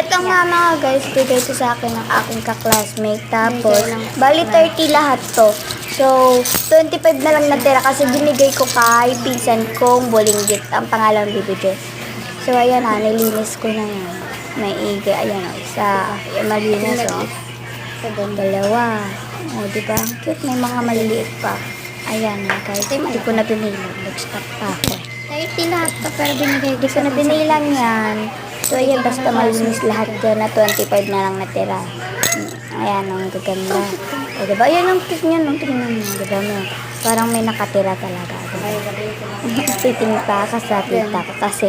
Ito nga mga guys, bigay to sa akin ng aking ka-classmate. Tapos, bali 30 lahat to. So, 25 na lang natira kasi binigay ko kay pinsan kong bulinggit. Ang pangalan bibigay. So, ayan na, nilinis ko na yan. May iga, ayan o, isa. Ayan, malinis o. Dalawa. O, diba? Ang cute, may mga maliliit pa. Ayan na guys, hindi ko na binilang. Nag-stop pa ako. 30 lahat to, pero binigay ko na binilang yan. So, ayan, basta malinis lahat dyan na 25 na lang natira. Ayan, ang gaganda. O, diba? Ayan ang cute niya, nung tingnan mo. Diba? Parang may nakatira talaga. Titing pa ka sa tita ko kasi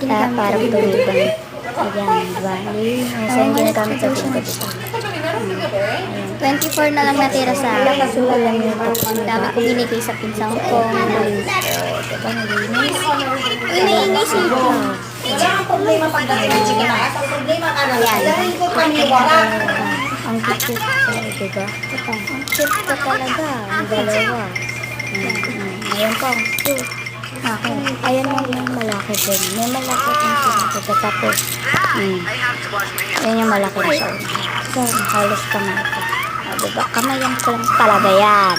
parang tumibang. Ayan, diba? So, yung ginagamit sa tingko dito. 24 na lang natira sa kasulang yung dami ko binigay sa pinsang ko. Diba? Nalinis. Uy, nainis ito. Ang problema pagdating sige na. Ang problema ka na yan. Ang cute diba? Ang cute ka talaga. Ang dalawa. Ayan pa, ang cute. Ayan yung malaki din. May malaki din siya. Tapos, ayan yung malaki na siya. So, halos kamay ito. Diba? Kamayan ko lang talaga yan.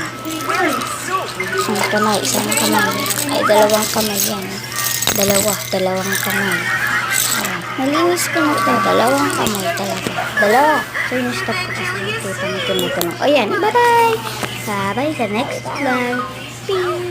Isang kamay, isang kamay. Ay, dalawang kamay yan. Dalawang kamay. Nalinis ko na ito. Dalawang kamay talaga. Dalawa. So, yung stop ko kasi nakita mo tumutunong. O yan, bye-bye! Sabay sa next vlog. Peace!